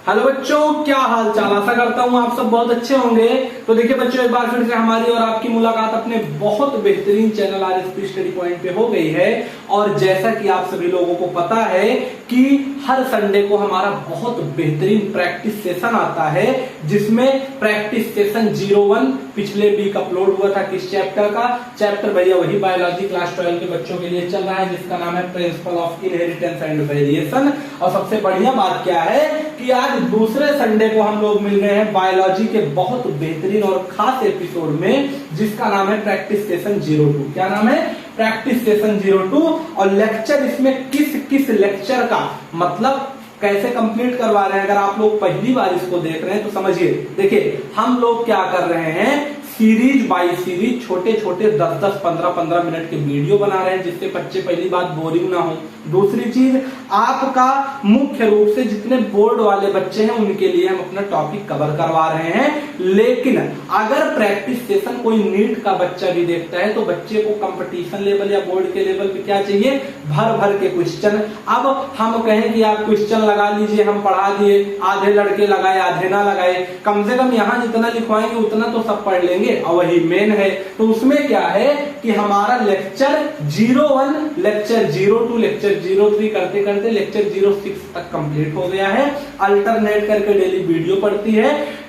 Hello बच्चों, क्या हाल चाल। आशा करता हूँ आप सब बहुत अच्छे होंगे। तो देखिए बच्चों, एक बार फिर से हमारी और आपकी मुलाकात अपने बहुत बेहतरीन चैनल आरएसपी स्टडी पॉइंट पे हो गई है। और जैसा कि आप सभी लोगों को पता है कि हर संडे को हमारा बहुत बेहतरीन प्रैक्टिस सेशन आता है, जिसमें प्रैक्टिस सेशन 01 पिछले वीक अपलोड हुआ था। किस चैप्टर का? चैप्टर भैया वही बायोलॉजी क्लास 12 के बच्चों के लिए चल रहा है, जिसका नाम है principle of inheritance and variation. और सबसे बढ़िया बात क्या है कि आज दूसरे संडे को हम लोग मिल रहे हैं बायोलॉजी के बहुत बेहतरीन और खास एपिसोड में, जिसका नाम है प्रैक्टिस सेशन 02। क्या नाम है? Practice session 02। और लेक्चर इसमें किस किस लेक्चर का मतलब कैसे कंप्लीट करवा रहे हैं, अगर आप लोग पहली बार इसको देख रहे हैं तो समझिए। देखिए हम लोग क्या कर रहे हैं, सीरीज बाय सीरीज छोटे छोटे 10-10, 15-15 मिनट के वीडियो बना रहे हैं, जिससे बच्चे पहली बात बोरिंग ना हो। दूसरी चीज, आपका मुख्य रूप से जितने बोर्ड वाले बच्चे हैं उनके लिए हम अपना टॉपिक कवर करवा रहे हैं। लेकिन अगर प्रैक्टिस सेशन कोई नीट का बच्चा भी देखता है तो बच्चे को कंपटीशन लेवल या बोर्ड के लेवल पे क्या चाहिए? भर भर के क्वेश्चन। अब हम कहें कि आप क्वेश्चन लगा लीजिए, हम पढ़ा दिए, आधे लड़के लगाए आधे ना लगाए, कम से कम यहाँ जितना लिखवाएंगे उतना तो सब पढ़ लेंगे। और वही मेन है। तो उसमें क्या है कि हमारा लेक्चर 01, लेक्चर 02, लेक्चर 03 करते करते लेक्चर 06 तक कंप्लीट हो गया है। अल्टरनेट करके डेली वीडियो पढ़ती है।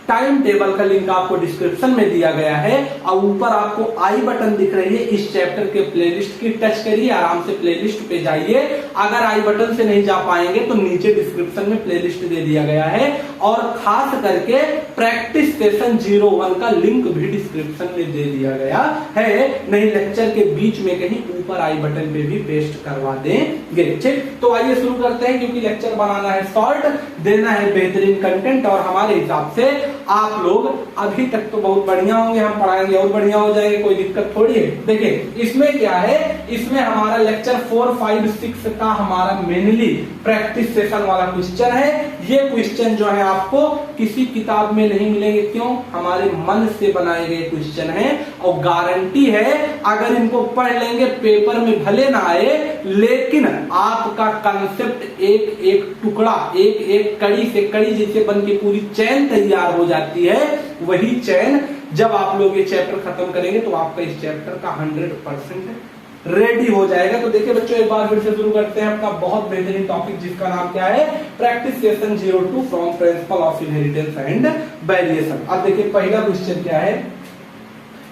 टाइम टेबल का लिंक आपको डिस्क्रिप्शन में दिया गया है और ऊपर आपको आई बटन दिख रही है। इस चैप्टर के प्लेलिस्ट की टच करिए, आराम से प्लेलिस्ट पे जाइए। अगर आई बटन से नहीं जा पाएंगे तो नीचे डिस्क्रिप्शन में प्लेलिस्ट दे दिया गया है। और खास करके प्रैक्टिस सेशन 01 का लिंक भी डिस्क्रिप्शन में दे दिया गया है। नहीं लेक्चर के बीच में कहीं ऊपर आई बटन पे भी पेस्ट करवा देंगे। ठीक, तो आइए शुरू करते हैं, क्योंकि लेक्चर बनाना है शॉर्ट, देना है बेहतरीन कंटेंट। और हमारे हिसाब से आप लोग अभी तक तो बहुत बढ़िया होंगे, हम पढ़ाएंगे और बढ़िया हो जाएंगे, कोई दिक्कत थोड़ी है। देखिए इसमें क्या है, इसमें हमारा लेक्चर 4, 5, 6 का हमारा मेनली प्रैक्टिस सेशन वाला क्वेश्चन है। ये क्वेश्चन जो है आपको किसी किताब में नहीं मिलेंगे। क्यों? हमारे मन से बनाए गए क्वेश्चन है और गारंटी है अगर इनको पढ़ लेंगे पेपर में भले ना आए, लेकिन आपका कंसेप्ट एक एक टुकड़ा, एक एक कड़ी से कड़ी जैसे बन के पूरी चैन तैयार हो जाती है। वही चैन जब आप लोग ये चैप्टर खत्म करेंगे तो आपका इस चैप्टर का 100% रेडी हो जाएगा। तो देखिए बच्चों, एक बार फिर से शुरू करते हैं अपना बहुत बेहतरीन टॉपिक, जिसका नाम क्या है? Practice session 02 from principle of inheritance and variation. अब देखिए पहला क्वेश्चन क्या है,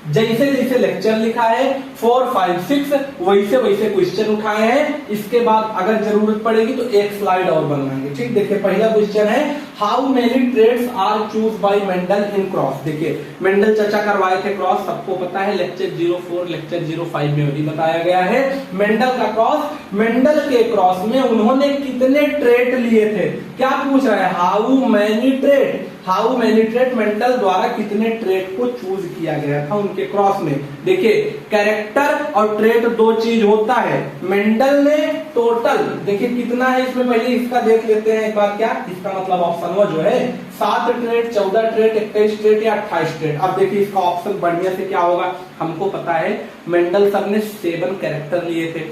जैसे जैसे लेक्चर लिखा है 4, 5, 6 वैसे वैसे क्वेश्चन उठाए हैं। इसके बाद अगर जरूरत पड़ेगी तो एक स्लाइड और बनवाएंगे। ठीक, देखिए पहला क्वेश्चन है, how many traits are choose by Mendel in cross. देखिए मेंडल चर्चा करवाए थे क्रॉस, सबको पता है, लेक्चर 04, लेक्चर 05 में भी बताया गया है मेंडल का क्रॉस। मेंडल के क्रॉस में उन्होंने कितने ट्रेट लिए थे? क्या पूछ रहा है? How many trait, how many trait Mendel द्वारा कितने ट्रेट को चूज किया गया था उनके क्रॉस में। देखिए कैरेक्टर और ट्रेट दो चीज होता है। मेंडल ने टोटल देखिए कितना है इसमें, पहले इसका देख लेते हैं एक बार। क्या इसका मतलब ऑप्शन वो जो है 7 ट्रेट, 14 ट्रेट, 21 ट्रेट या 28 ट्रेट। अब देखिए इसका ऑप्शन बढ़िया से क्या होगा, हमको पता है मेंडल सर ने 7 कैरेक्टर लिए थे।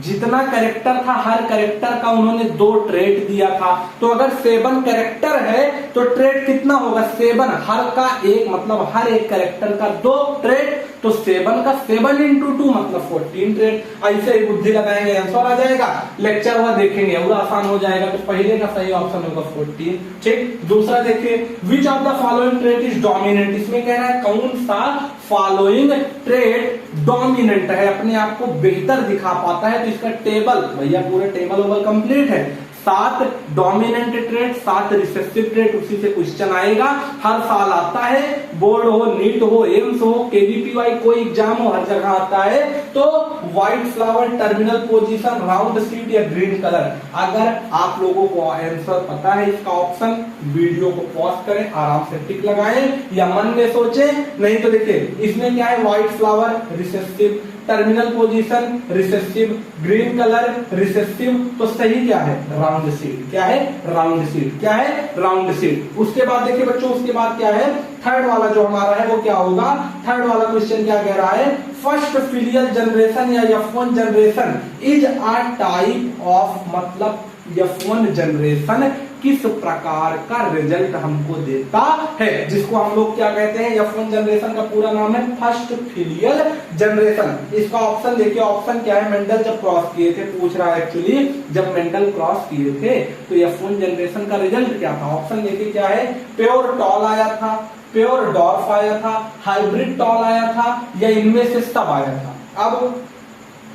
जितना कैरेक्टर था हर कैरेक्टर का उन्होंने 2 ट्रेट दिया था। तो अगर 7 कैरेक्टर है तो ट्रेट कितना होगा? 7 हर का 1, मतलब हर एक कैरेक्टर का 2 ट्रेट। तो 7 का 7 into 2 मतलब 14 ट्रेट। ऐसे ही बुद्धि लगाएंगे आंसर आ जाएगा। लेक्चर हुआ देखेंगे और आसान हो जाएगा। तो पहले का सही ऑप्शन होगा 14। ठीक, दूसरा देखिए, which of the following trait is dominant. इसमें कह रहा है कौन सा फॉलोइंग ट्रेट डोमिनेंट है, अपने आप को बेहतर दिखा पाता है। तो इसका टेबल भैया पूरा टेबल ओबल कंप्लीट है। 7 डोमिनेंट ट्रेट, 7 रिसेसिव ट्रेट, उसी से क्वेश्चन आएगा। हर साल आता है, बोर्ड हो, नीट हो, एम्स हो, केवीपीवाई कोई एग्जाम हो, हर जगह आता है। तो white flower, terminal position, round seed या ग्रीन कलर। अगर आप लोगों को आंसर पता है इसका ऑप्शन, वीडियो को पॉज करें, आराम से टिक लगाएं या मन में सोचें। नहीं तो देखिए इसमें क्या है, white flower recessive, terminal position recessive, green colour recessive. तो सही क्या है? Round seed. क्या है? Round seed. क्या है? Round seed. उसके बाद देखिए बच्चों, उसके बाद क्या है, थर्ड वाला जो हमारा है वो क्या होगा? थर्ड वाला क्वेश्चन क्या कह रहा है, फर्स्ट फिलियल जनरेशन या F1 generation is a type of, मतलब F1 जनरेशन किस प्रकार का रिजल्ट हमको देता है, जिसको हम लोग क्या कहते हैं, F1 जनरेशन का पूरा नाम है फर्स्ट फिलियल जनरेशन। इसका ऑप्शन देखिए, ऑप्शन क्या है, मेंडल जब क्रॉस किए थे, पूछ रहा है एक्चुअली, जब मेंडल क्रॉस किए थे तो F1 जनरेशन का रिजल्ट क्या था। ऑप्शन देखिए क्या है, प्योर टॉल आया था, प्योर डॉर्फ आया था, हाइब्रिड टॉल आया था, या इनमें से सब आया था। अब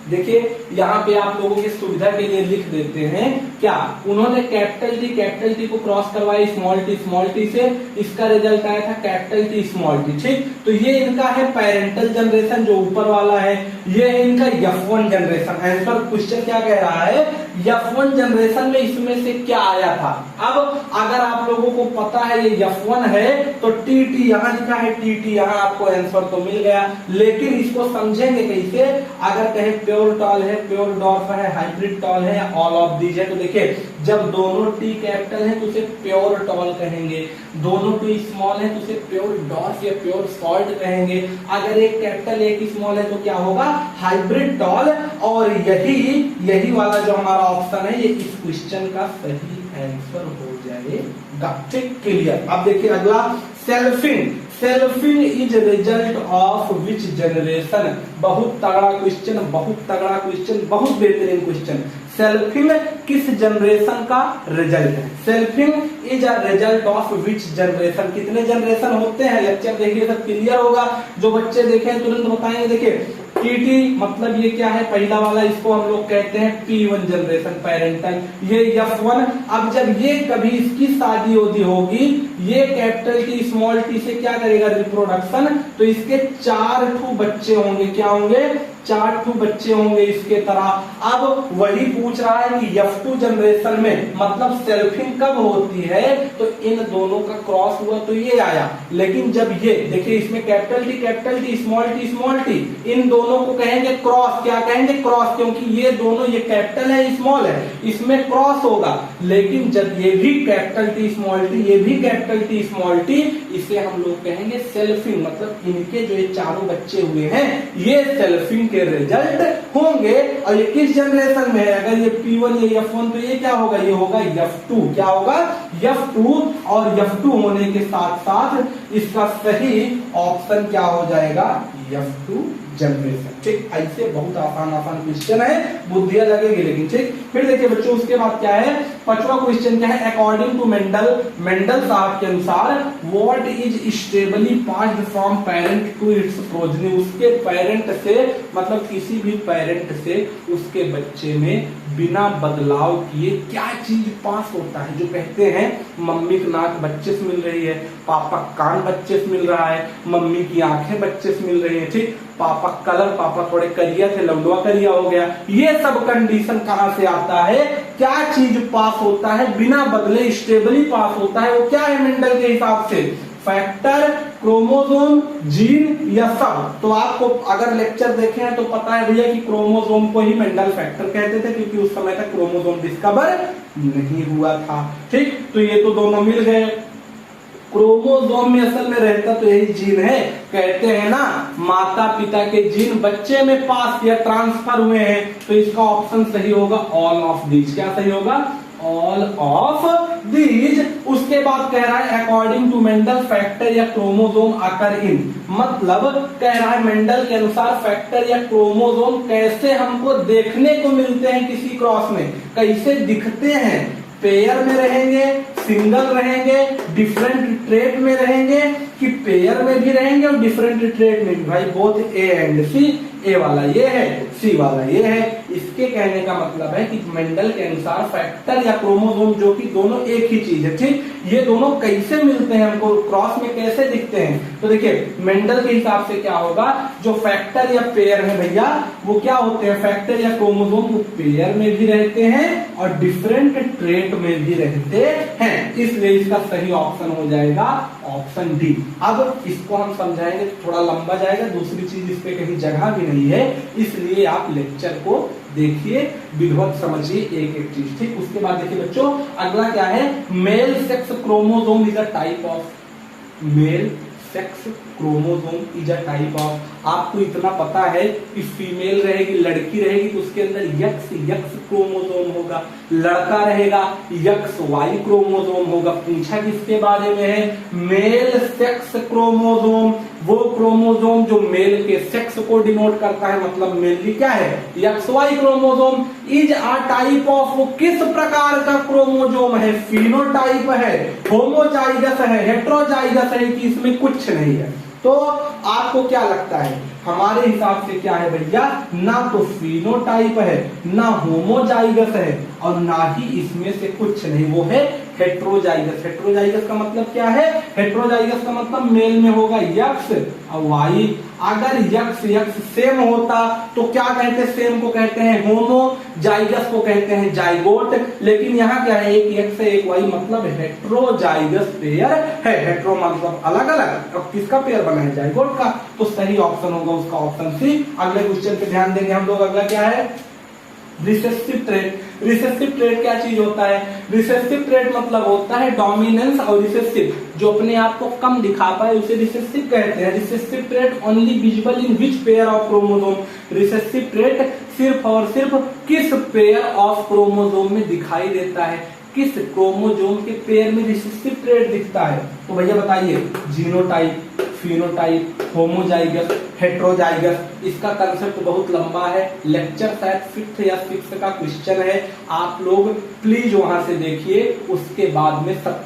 देखिए यहाँ पे आप लोगों की सुविधा के लिए लिख देते हैं क्या, उन्होंने कैपिटल टी को क्रॉस करवाया स्मॉल टी से, इसका रिजल्ट आया था कैपिटल टी स्मॉल टी। ठीक, तो ये इनका है पेरेंटल जनरेशन जो ऊपर वाला है, ये है इनका F1 जनरेशन। आंसर क्वेश्चन क्या कह रहा है, F1 जनरेशन में इसमें से क्या आया था। अब अगर आप लोगों को पता है ये F1 है तो टी यहाँ लिखा है, टी यहाँ आपको आंसर तो मिल गया, लेकिन इसको समझेंगे कैसे। अगर कहे प्योर टॉल है, प्योर डॉर्फ है, हाइब्रिड टॉल है, या ऑल ऑफ दीज है, तो देखिए जब दोनों टी कैपिटल है तो उसे प्योर टॉल कहेंगे, दोनों टी स्मॉल है तो उसे प्योर डॉर्फ या प्योर शॉर्ट कहेंगे। अगर एक कैपिटल एक स्मॉल है तो क्या होगा, हाइब्रिड टॉल। और यही वाला जो हमारा ऑप्शन है ये इस क्वेश्चन का सही आंसर हो जाएगा। ठीक, क्लियर। अब देखिए अगला, selfing is result of which generation. बहुत तगड़ा क्वेश्चन, बहुत बेहतरीन क्वेश्चन। सेल्फिंग किस जनरेशन का रिजल्ट है, selfing is a result of which generation. कितने जनरेशन होते हैं, लेक्चर देखिए सब क्लियर होगा, जो बच्चे देखें तुरंत बताएंगे। देखिए टीटी मतलब ये क्या है, पहला वाला, इसको हम लोग कहते हैं P1 जनरेशन पेरेंटल, ये F1। अब जब ये कभी इसकी शादी होगी, ये कैपिटल टी स्मॉल टी से क्या करेगा, रिप्रोडक्शन, तो इसके 4 बच्चे होंगे, क्या होंगे, 4 बच्चे होंगे इसके तरह। अब वही पूछ रहा है कि F2 जनरेशन में मतलब सेल्फिंग कब होती है, तो इन दोनों का क्रॉस हुआ तो ये आया। लेकिन जब ये देखिए इसमें कैपिटल टी स्मॉल टी, इन दोनों को कहेंगे क्रॉस। क्या कहेंगे, क्रॉस, क्योंकि ये दोनों, ये कैपिटल है स्मॉल है, इसमें क्रॉस होगा। लेकिन जब ये भी कैपिटल टी स्मॉल टी, ये भी कैपिटल टी स्मॉल टी, इसे हम लोग कहेंगे सेल्फिंग। मतलब इनके जो ये 4 बच्चे हुए हैं ये सेल्फिंग के रिजल्ट होंगे। और ये किस जनरेशन में है, अगर ये P1 या F1 तो ये क्या होगा, ये होगा F2। क्या होगा, F2। और F2 होने के साथ साथ इसका सही ऑप्शन क्या हो जाएगा, F2 जनरेशन। ठीक, ऐसे बहुत आसान क्वेश्चन है, बुद्धियां लगेगी लेकिन। ठीक, फिर देखिए बच्चों उसके बाद क्या है, 5वां क्वेश्चन क्या है, अकॉर्डिंग टू मेंडल साहब के अनुसार what is stably passed from parent to its progeny. उसके पेरेंट से मतलब किसी भी पेरेंट से उसके बच्चे में बिना बदलाव किए क्या चीज पास होता है। जो कहते हैं मम्मी की नाक बच्चे से मिल रही है, पापा कान बच्चे से मिल रहा है, मम्मी की आंखें बच्चे से मिल रही है। ठीक, पापा कलर, पापा थोड़े करिया थे, लंडुआ करिया हो गया। ये सब कंडीशन कहां से आता है, क्या चीज पास होता है बिना बदले, स्टेबली पास होता है, वो क्या है मेंडल के हिसाब से, फैक्टर, क्रोमोसोम, जीन या सब। तो आपको अगर लेक्चर देखे हैं तो पता है भैया कि क्रोमोसोम को ही मेंडल फैक्टर कहते थे, क्योंकि उस समय तक क्रोमोसोम डिस्कवर नहीं हुआ था। ठीक, तो ये तो दोनों मिल गए। क्रोमोसोम में असल में रहता तो यही जीन है, कहते हैं ना माता पिता के जीन बच्चे में पास या ट्रांसफर हुए हैं, तो इसका ऑप्शन सही होगा ऑल ऑफ दीज। क्या सही होगा, ऑल ऑफ दीज। उसके बाद कह रहा है अकॉर्डिंग टू मेंडल फैक्टर या क्रोमोसोम अकर इन, मतलब कह रहा है मेंडल के अनुसार फैक्टर या क्रोमोसोम कैसे हमको देखने को मिलते हैं किसी क्रॉस में, कैसे दिखते हैं, पेयर में रहेंगे, सिंगल रहेंगे, डिफरेंट ट्रेट में रहेंगे, कि पेयर में भी रहेंगे और डिफरेंट ट्रेट में भी। भाई बोथ ए एंड सी, ए वाला ये है, सी वाला ये है। इसके कहने का मतलब है कि मेंडल के अनुसार फैक्टर या क्रोमोसोम जो कि दोनों एक ही चीज है। ठीक, ये दोनों कैसे मिलते हैं हमको क्रॉस में, कैसे दिखते हैं, तो देखिए मेंडल के हिसाब से क्या होगा, जो फैक्टर या पेयर है भैया वो क्या होते हैं, फैक्टर या क्रोमोसोम वो पेयर में भी रहते हैं और डिफरेंट ट्रेट में भी रहते हैं, इसलिए इसका सही ऑप्शन हो जाएगा ऑप्शन डी। अब इसको हम समझाएंगे थोड़ा लंबा जाएगा, दूसरी चीज इस पे कहीं जगह भी नहीं है, इसलिए आप लेक्चर को देखिए, विधिवत समझिए एक एक चीज। ठीक, उसके बाद देखिए बच्चों अगला क्या है, male sex chromosome is a type of, male sex chromosome is a type of, आपको इतना पता है कि फीमेल रहेगी, लड़की रहेगी तो उसके अंदर एक्स क्रोमोसोम होगा, लड़का रहेगा XY क्रोमोसोम होगा। पूछा किसके बारे में है, मेल सेक्स क्रोमोसोम, वो क्रोमोसोम जो मेल के सेक्स को डिनोट करता है, मतलब मेनली क्या है XY chromosome. Is a type of, वो किस प्रकार का क्रोमोसोम है, फिनोटाइप है, होमोजाइगस है, हेट्रोजाइगस है कि इसमें कुछ नहीं है। तो आपको क्या लगता है, हमारे हिसाब से क्या है भैया, ना तो फिनोटाइप है, ना होमोजाइगस है, और ना ही इसमें से कुछ नहीं, वो है हेट्रोजाइगस। हेट्रोजाइगस का मतलब क्या है, हेट्रोजाइगस का मतलब मेल में होगा X और Y। अगर X सेम होता तो क्या कहते हैं, सेम को कहते हैं होमो, जाइगस को कहते हैं जाइगोट। लेकिन यहाँ क्या है, एक X है एक Y, मतलब हेट्रोजाइगस पेयर है। हेट्रो मतलब अलग अलग, अब किसका पेयर बना है, जाइगोट का। तो सही ऑप्शन होगा उसका ऑप्शन सी। अगले क्वेश्चन पे ध्यान देंगे हम लोग। अगला क्या है, रिसेसिव ट्रेट। रिसेसिव ट्रेट क्या चीज होता है, रिसेसिव ट्रेट मतलब होता है डोमिनेंस और रिसेसिव, जो अपने आप को कम दिखा पाए उसे रिसेसिव कहते हैं। Recessive trait only visible in which pair of chromosome, recessive trait सिर्फ और सिर्फ किस पेयर ऑफ क्रोमोसोम में दिखाई देता है, किस क्रोमोसोम के पेयर में रिसेसिव ट्रेट दिखता है। तो भैया बताइए, जीनोटाइप, फिनोटाइप, होमोजाइगस, हेट्रोजाइगस। इसका कंसेप्ट बहुत लंबा है, लेक्चर शायद 5th या 6th का क्वेश्चन है, आप लोग प्लीज वहां से देखिए, उसके बाद में सब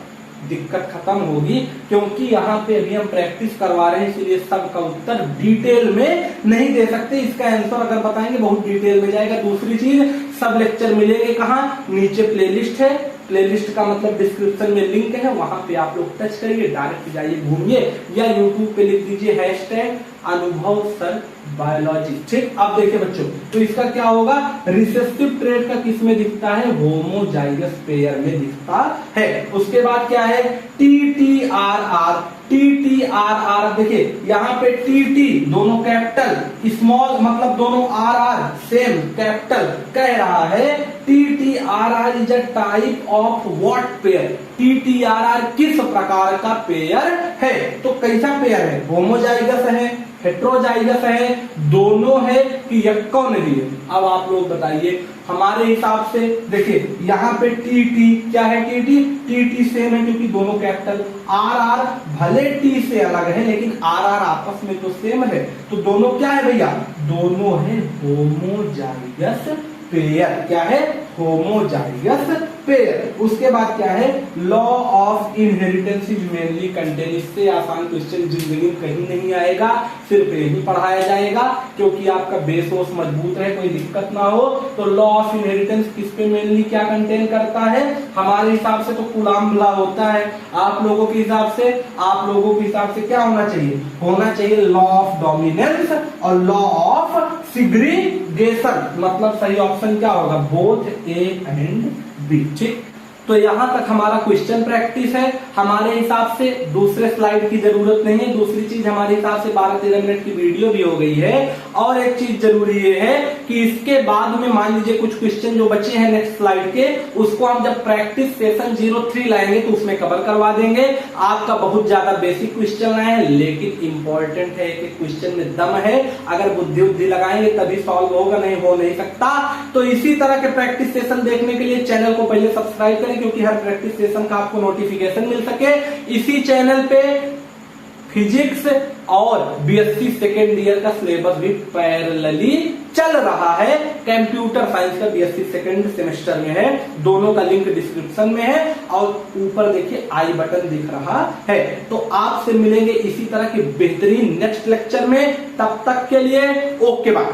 दिक्कत खत्म होगी। क्योंकि यहाँ पे अभी हम प्रैक्टिस करवा रहे हैं, इसलिए सबका उत्तर डिटेल में नहीं दे सकते। इसका आंसर अगर बताएंगे बहुत डिटेल में जाएगा। दूसरी चीज, सब लेक्चर मिलेंगे कहाँ, नीचे प्लेलिस्ट है, प्लेलिस्ट का मतलब डिस्क्रिप्शन में लिंक है, वहां पे आप लोग टच करिए, डायरेक्ट जाइए घूमिए, या यूट्यूब पे लिख दीजिए #अनुभव सर बायोलॉजी। ठीक, अब देखिए बच्चों, तो इसका क्या होगा, रिसेसिव ट्रेट का किस में दिखता है, होमोजाइगस पेयर में दिखता है। उसके बाद क्या है, TTRR। TTRR देखिए यहाँ पे TT दोनों कैपिटल, स्मॉल मतलब दोनों RR सेम कैपिटल, कह रहा है TTRR is a type of what pair, TTRR किस प्रकार का पेयर है। तो कैसा पेयर है, होमोजाइगस है, हेट्रोजाइगस है, दोनों है कि यक्को नहीं है। अब आप लोग बताइए, हमारे हिसाब से देखिए यहाँ पे TT क्या है, TT सेम है क्योंकि दोनों कैपिटल, RR भले T से अलग है लेकिन RR आपस में तो सेम है, तो दोनों क्या है भैया, दोनों है होमोजाइगस पेयर। क्या है, होमोजाइगस पेयर। उसके बाद क्या है, law of inheritance is mainly contain. इससे आसान क्वेश्चन जिंदगी में कहीं नहीं आएगा, सिर्फ यही पढ़ाया जाएगा, क्योंकि आपका बेस वोस मजबूत रहे, कोई दिक्कत ना हो। तो लॉ ऑफ इनहेरिटेंस किस पे मेनली क्या कंटेन करता है, हमारे हिसाब से तो कूलम्ब लॉ होता है। आप लोगों के हिसाब से क्या होना चाहिए, होना चाहिए लॉ ऑफ डोमिनेंस और लॉ ऑफ सिग्रीगेशन। मतलब सही ऑप्शन क्या होगा, बोथ A एंड B। ठीक, तो यहां तक हमारा क्वेश्चन प्रैक्टिस है। हमारे हिसाब से दूसरे स्लाइड की जरूरत नहीं है। दूसरी चीज, हमारे हिसाब से 12-13 मिनट की वीडियो भी हो गई है। और एक चीज जरूरी ये है कि इसके बाद में मान लीजिए कुछ क्वेश्चन जो बचे हैं नेक्स्ट स्लाइड के, उसको हम जब प्रैक्टिस सेशन 03 लाएंगे तो उसमें कवर करवा देंगे। आपका बहुत ज्यादा बेसिक क्वेश्चन लाए हैं, लेकिन इंपॉर्टेंट है कि क्वेश्चन में दम है। अगर बुद्धि लगाएंगे तभी सॉल्व होगा, नहीं हो नहीं सकता। तो इसी तरह के प्रैक्टिस सेशन देखने के लिए चैनल को पहले सब्सक्राइब करें, क्योंकि हर प्रैक्टिस सेशन का आपको नोटिफिकेशन मिल सके। इसी चैनल पे फिजिक्स और BSc सेकेंड ईयर का सिलेबस भी पैरेलली चल रहा है। कंप्यूटर साइंस का BSc सेकेंड सेमेस्टर में है, दोनों का लिंक डिस्क्रिप्शन में है, और ऊपर देखिए आई बटन दिख रहा है। तो आपसे मिलेंगे इसी तरह के बेहतरीन नेक्स्ट लेक्चर में। तब तक के लिए ओके बाय।